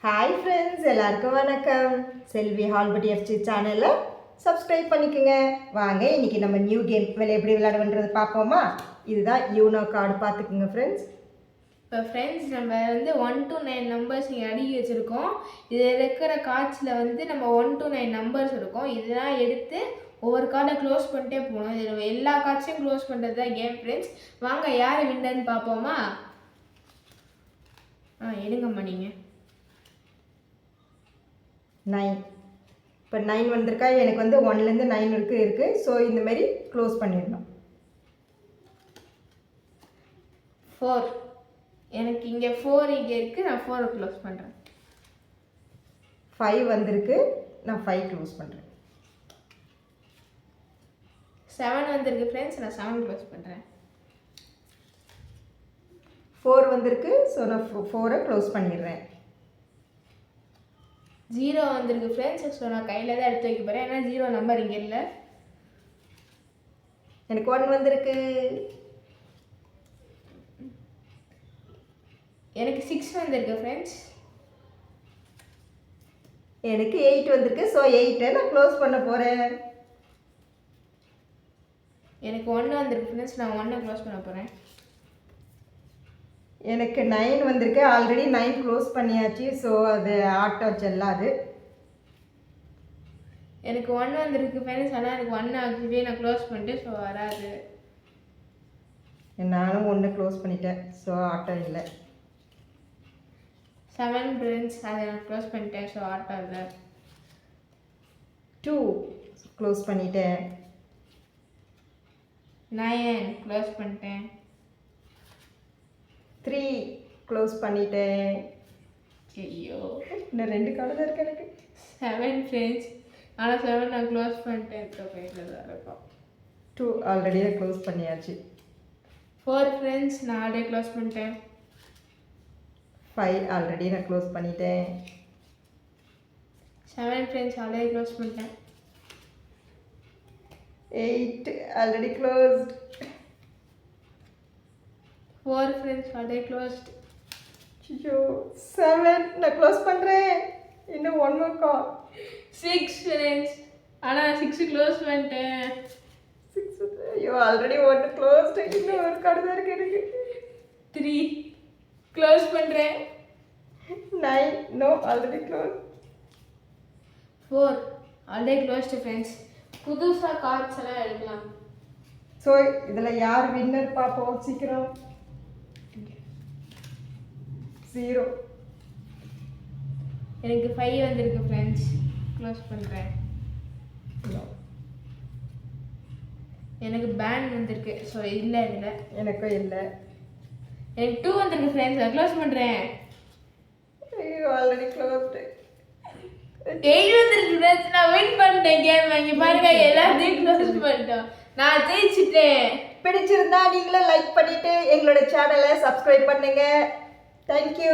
Hi friends, எல்லாருக்கும் வணக்கம். செல்வி ஹால்பட்டி FC சேனலை சப்ஸ்கிரைப் பண்ணிக்கோங்க. வாங்க இன்றைக்கி நம்ம நியூ கேம் எப்படி விளையாடுன்றது பார்ப்போமா? இதுதான் யூனோ கார்டு, பார்த்துக்குங்க ஃப்ரெண்ட்ஸ். இப்போ ஃப்ரெண்ட்ஸ் நம்ம 1 to 9 நம்பர்ஸ் இங்கே அடுக்கி வச்சுருக்கோம். இதில் இருக்கிற கார்ட்ஸில் நம்ம 1 to 9 நம்பர்ஸ் இருக்கும். இதெல்லாம் எடுத்து ஒவ்வொரு கார்டை க்ளோஸ் பண்ணிட்டே போகணும். இதில் எல்லா கார்ட்ஸையும் க்ளோஸ் பண்ணுறது தான் கேம் ஃப்ரெண்ட்ஸ். வாங்க யார் வின்னர்னு பார்ப்போமா? எடுங்கம்மா நீங்கள் 9. இப்போ 9 வந்திருக்கா. எனக்கு 1லேருந்து 9 இருக்குது. ஸோ இந்தமாரி க்ளோஸ் பண்ணிடணும். 4. எனக்கு இங்கே 4 இங்கே இருக்குது. நான் 4 க்ளோஸ் பண்ணுறேன். 5 வந்திருக்கு. நான் 5 க்ளோஸ் பண்ணுறேன். 7 வந்திருக்கு ஃப்ரெண்ட்ஸ். நான் 7 க்ளோஸ் பண்ணுறேன். 4 வந்திருக்கு. ஸோ நான் 4 க்ளோஸ் பண்ணிடுறேன். 0 வந்திருக்கு ஃப்ரெண்ட்ஸ். ஸோ நான் கையில் தான் எடுத்து வைக்க போகிறேன், ஏன்னா 0 நம்பர் இங்கே இல்லை. எனக்கு 1 வந்திருக்கு. எனக்கு 6 வந்திருக்கு ஃப்ரெண்ட்ஸ். எனக்கு 8 வந்திருக்கு. ஸோ 8 நான் க்ளோஸ் பண்ண போகிறேன். எனக்கு 1 வந்திருக்கு ஃப்ரெண்ட்ஸ். நான் 1 க்ளோஸ் பண்ண போகிறேன். எனக்கு 9 வந்திருக்கு. ஆல்ரெடி 9 க்ளோஸ் பண்ணியாச்சு. ஸோ அது ஆட்டோ செல்லாது. எனக்கு 1 வந்திருக்கு ஃப்ரெண்ட்ஸ். ஆனால் எனக்கு 1 ஆக்சுவலி நான் க்ளோஸ் பண்ணிட்டு ஸோ வராது. நானும் 1 க்ளோஸ் பண்ணிட்டேன். ஸோ ஆட்டோ இல்லை. 7 ஃப்ரெண்ட்ஸ். அதை நான் க்ளோஸ் பண்ணிட்டேன். ஸோ ஆட்டோ இல்லை. 2 க்ளோஸ் பண்ணிட்டேன். 9 க்ளோஸ் பண்ணிட்டேன். 3 க்ளோஸ் பண்ணிட்டேன். ஐயோ, இன்னும் 2 கார்டு தான் இருக்கு எனக்கு. 7 ஃப்ரெண்ட்ஸ். ஆனால் 7 நான் க்ளோஸ் பண்ணிட்டேன். இப்போ போயிட்டு தான் இருக்கும். 2 ஆல்ரெடியே க்ளோஸ் பண்ணியாச்சு. 4 ஃப்ரெண்ட்ஸ். நான் ஆல்ரெடி க்ளோஸ் பண்ணிட்டேன். 5 ஆல்ரெடி நான் க்ளோஸ் பண்ணிட்டேன். 7 ஃப்ரெண்ட்ஸ். ஆல்ரெடி க்ளோஸ் பண்ணிட்டேன். 8 already closed. 4 friends. Already closed. ஐயோ, 7 நான் க்ளோஸ் பண்ணுறேன். இன்னும் 1 இருக்கா. 6 ஃப்ரெண்ட்ஸ். ஆனால் 6 க்ளோஸ் பண்ணிட்டேன். 6. ஐயோ, ஆல்ரெடி 1 க்ளோஸ்டு. இன்னும் ஒரு கார்டு தான் இருக்கு எனக்கு. 3 க்ளோஸ் பண்ணுறேன். 9 no already close. 4 already closed friends. புதுசாக கார்ட்ஸ் எல்லாம் எடுக்கலாம். ஸோ இதில் யார் வின்னர் பார்ப்போம் சீக்கிரம். 0. எனக்கு 5 வந்திருக்கு ஃப்ரெண்ட்ஸ். க்ளோஸ் பண்ணுறேன். எனக்கு பேன் வந்திருக்கு. ஸோ இல்லை இல்லை. எனக்கும் இல்லை. எனக்கு 2 வந்திருக்கு ஃப்ரெண்ட்ஸ். நான் க்ளோஸ் பண்ணுறேன். ஐயோ, ஆல்ரெடி க்ளோஸ்டு. 8 வந்திருக்கு ஃப்ரெண்ட்ஸ். நான் வின் பண்ணிட்டேன் கேம். இங்கே பாருங்க, எல்லாத்தையும் க்ளோஸ் பண்ணிட்டோம். நான் ஜெயிச்சிட்டேன். பிடிச்சிருந்தா நீங்களும் லைக் பண்ணிவிட்டு எங்களோட சேனலை சப்ஸ்கிரைப் பண்ணுங்கள். தேங்க்யூ.